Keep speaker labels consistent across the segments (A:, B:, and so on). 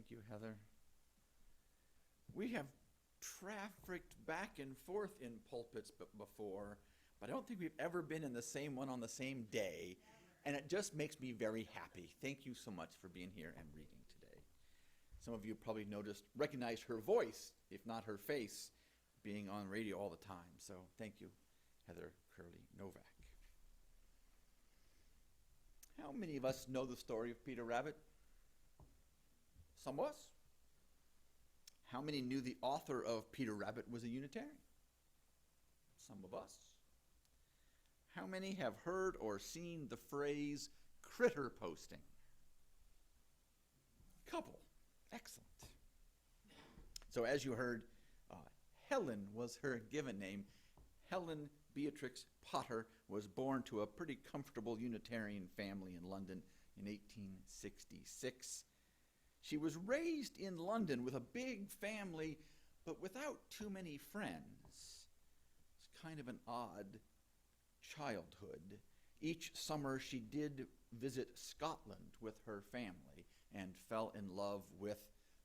A: Thank you, Heather. We have trafficked back and forth in pulpits before, but I don't think we've ever been in the same one on the same day, and it just makes me very happy. Thank you so much for being here and reading today. Some of you probably recognized her voice, if not her face, being on radio all the time. So thank you, Heather Curley Novak. How many of us know the story of Peter Rabbit? Some of us. How many knew the author of Peter Rabbit was a Unitarian? Some of us. How many have heard or seen the phrase critter posting? Couple. Excellent. So as you heard, Helen was her given name. Helen Beatrix Potter was born to a pretty comfortable Unitarian family in London in 1866. She was raised in London with a big family, but without too many friends. It's kind of an odd childhood. Each summer she did visit Scotland with her family and fell in love with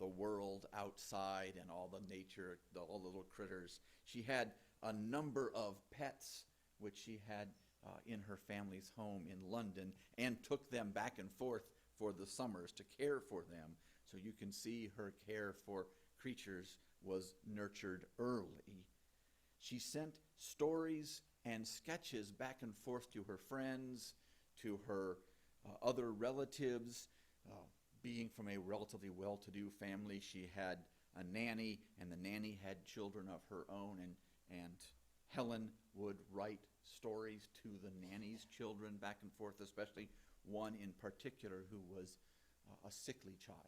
A: the world outside and all the nature, all the little critters. She had a number of pets, which she had in her family's home in London, and took them back and forth for the summers to care for them. So you can see her care for creatures was nurtured early. She sent stories and sketches back and forth to her friends, to her other relatives. Being from a relatively well-to-do family, she had a nanny, and the nanny had children of her own, and Helen would write stories to the nanny's children back and forth, especially one in particular who was a sickly child.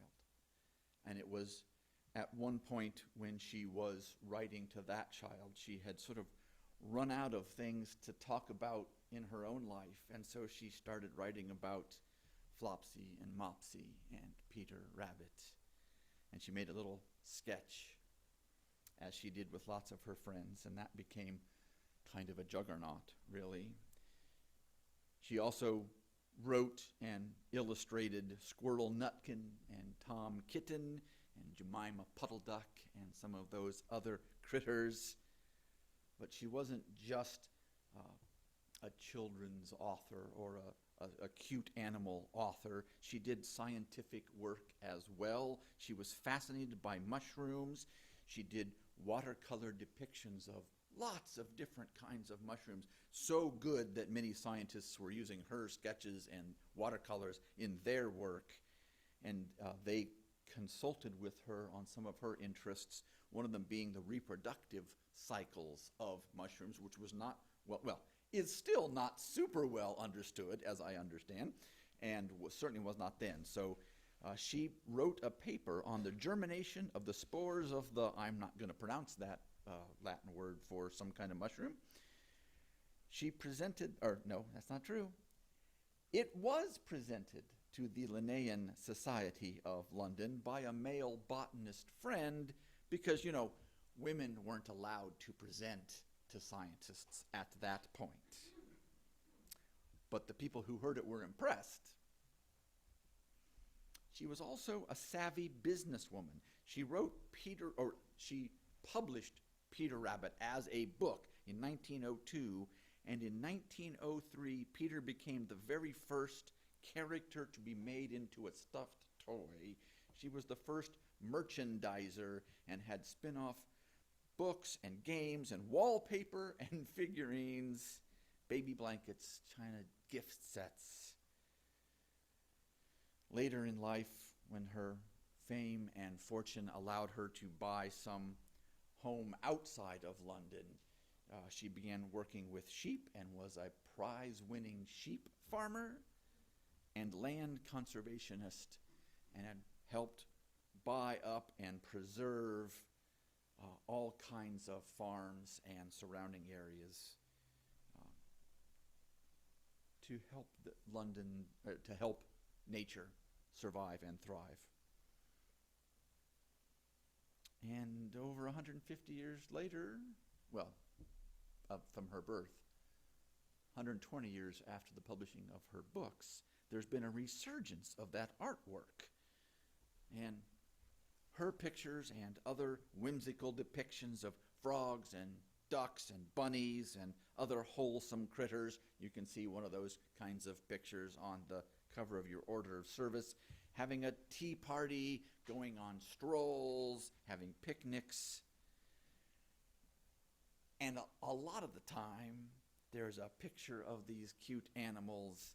A: And it was at one point when she was writing to that child, she had sort of run out of things to talk about in her own life, and so she started writing about Flopsy and Mopsy and Peter Rabbit. And she made a little sketch, as she did with lots of her friends, and that became kind of a juggernaut, really. She also wrote and illustrated Squirrel Nutkin and Tom Kitten and Jemima Puddle Duck and some of those other critters. But she wasn't just a children's author or a cute animal author. She did scientific work as well. She was fascinated by mushrooms. She did watercolor depictions of lots of different kinds of mushrooms, so good that many scientists were using her sketches and watercolors in their work. And they consulted with her on some of her interests, one of them being the reproductive cycles of mushrooms, which was not, is still not super well understood, as I understand, and certainly was not then. So she wrote a paper on the germination of the spores of the, I'm not going to pronounce that Latin word for some kind of mushroom. She presented, or no, that's not true. It was presented to the Linnaean Society of London by a male botanist friend because, women weren't allowed to present to scientists at that point. But the people who heard it were impressed. She was also a savvy businesswoman. She published Peter Rabbit as a book in 1902, and in 1903, Peter became the very first character to be made into a stuffed toy. She was the first merchandiser and had spin-off books and games and wallpaper and figurines, baby blankets, china gift sets. Later in life, when her fame and fortune allowed her to buy some home outside of London, she began working with sheep and was a prize-winning sheep farmer and land conservationist, and helped buy up and preserve all kinds of farms and surrounding areas to help nature survive and thrive. And over 150 years later, from her birth, 120 years after the publishing of her books, there's been a resurgence of that artwork. And her pictures and other whimsical depictions of frogs and ducks and bunnies and other wholesome critters. You can see one of those kinds of pictures on the cover of your order of service. Having a tea party, going on strolls, having picnics. And a lot of the time, there's a picture of these cute animals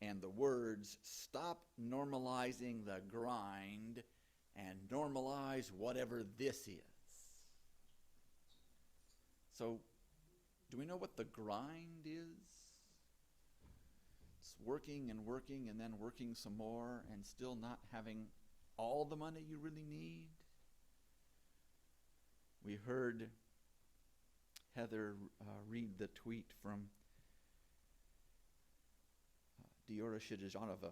A: and the words, "Stop normalizing the grind and normalize whatever this is." So, do we know what the grind is? It's working and working and then working some more and still not having all the money you really need. We heard Heather read the tweet from Diora Shidajanova.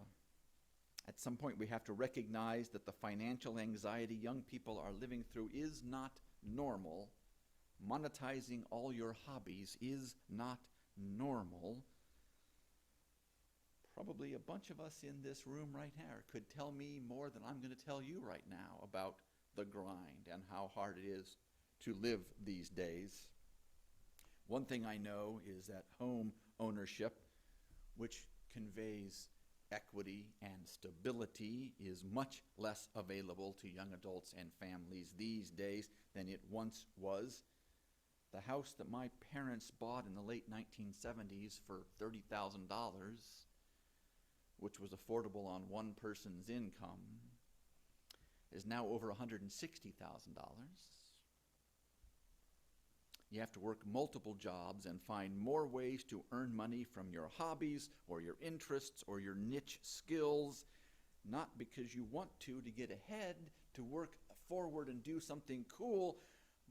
A: At some point, we have to recognize that the financial anxiety young people are living through is not normal. Monetizing all your hobbies is not normal. Probably a bunch of us in this room right here could tell me more than I'm going to tell you right now about the grind and how hard it is to live these days. One thing I know is that home ownership, which conveys equity and stability, is much less available to young adults and families these days than it once was. The house that my parents bought in the late 1970s for $30,000, which was affordable on one person's income, is now over $160,000. You have to work multiple jobs and find more ways to earn money from your hobbies or your interests or your niche skills, not because you want to get ahead, to work forward and do something cool,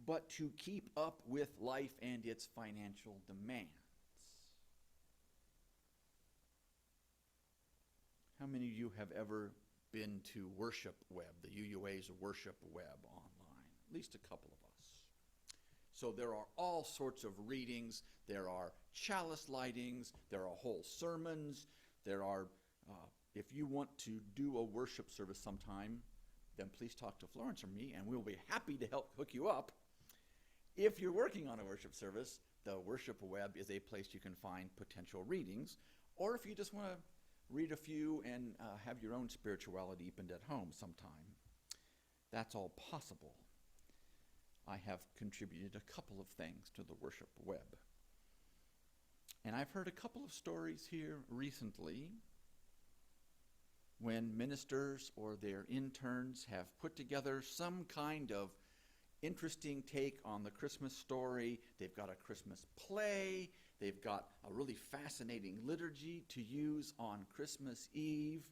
A: but to keep up with life and its financial demands. How many of you have ever been to Worship Web, the UUA's Worship Web online? At least a couple of us. So there are all sorts of readings. There are chalice lightings. There are whole sermons. There are, if you want to do a worship service sometime, then please talk to Florence or me, and we'll be happy to help hook you up. If you're working on a worship service, the Worship Web is a place you can find potential readings. Or if you just want to read a few and have your own spirituality deepened at home sometime, that's all possible. I have contributed a couple of things to the Worship Web. And I've heard a couple of stories here recently when ministers or their interns have put together some kind of interesting take on the Christmas story. They've got a Christmas play. They've got a really fascinating liturgy to use on Christmas Eve.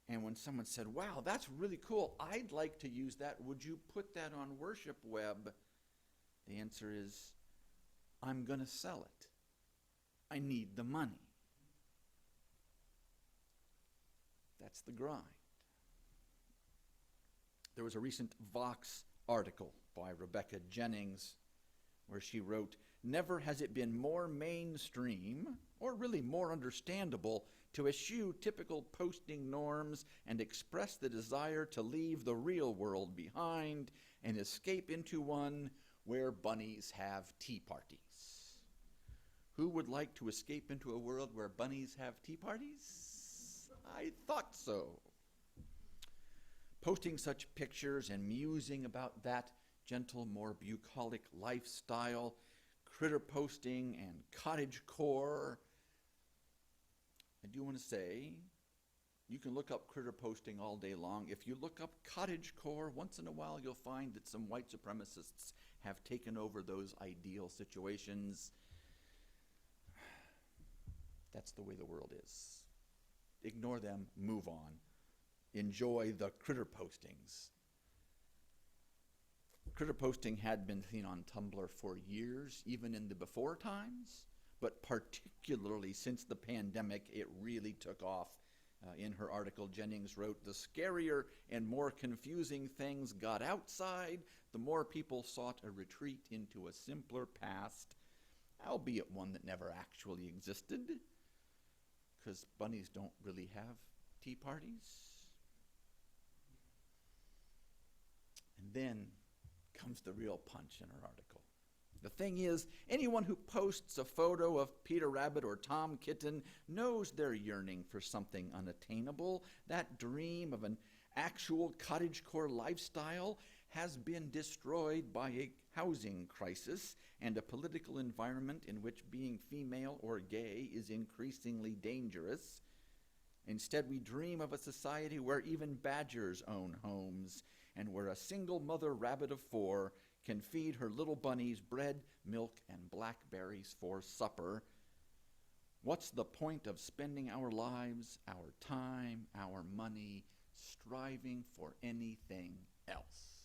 A: And when someone said, "Wow, that's really cool, I'd like to use that. Would you put that on Worship Web?" The answer is, I'm going to sell it. I need the money. That's the grind. There was a recent Vox article by Rebecca Jennings where she wrote, "Never has it been more mainstream, or really more understandable, to eschew typical posting norms and express the desire to leave the real world behind and escape into one where bunnies have tea parties." Who would like to escape into a world where bunnies have tea parties? I thought so. Posting such pictures and musing about that gentle, more bucolic lifestyle, critter posting and cottagecore. I do want to say, you can look up critter posting all day long. If you look up cottagecore, once in a while you'll find that some white supremacists have taken over those ideal situations. That's the way the world is. Ignore them, move on. Enjoy the critter postings. Critter posting had been seen on Tumblr for years, even in the before times, but particularly since the pandemic, it really took off. In her article, Jennings wrote, "The scarier and more confusing things got outside, the more people sought a retreat into a simpler past, albeit one that never actually existed, because bunnies don't really have tea parties." And then comes the real punch in our article. The thing is, anyone who posts a photo of Peter Rabbit or Tom Kitten knows they're yearning for something unattainable. That dream of an actual cottagecore lifestyle has been destroyed by a housing crisis and a political environment in which being female or gay is increasingly dangerous. Instead, we dream of a society where even badgers own homes and where a single mother rabbit of 4 can feed her little bunnies bread, milk, and blackberries for supper. What's the point of spending our lives, our time, our money, striving for anything else?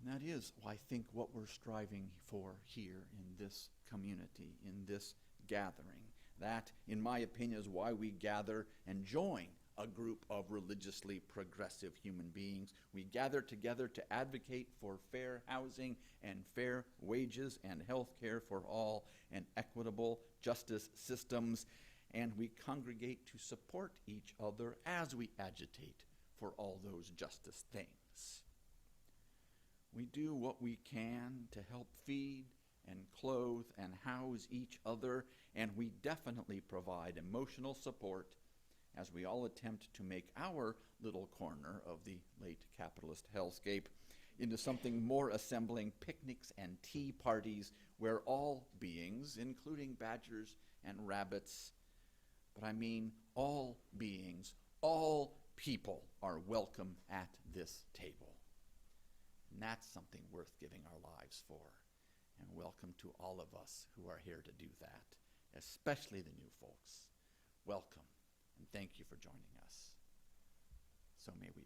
A: And that is, I think, what we're striving for here in this community, in this gathering. That, in my opinion, is why we gather and join a group of religiously progressive human beings. We gather together to advocate for fair housing and fair wages and health care for all and equitable justice systems. And we congregate to support each other as we agitate for all those justice things. We do what we can to help feed and clothe and house each other, and we definitely provide emotional support as we all attempt to make our little corner of the late capitalist hellscape into something more assembling picnics and tea parties where all beings, including badgers and rabbits, but I mean all beings, all people are welcome at this table. And that's something worth giving our lives for. And welcome to all of us who are here to do that, especially the new folks. Welcome, and thank you for joining us. So may we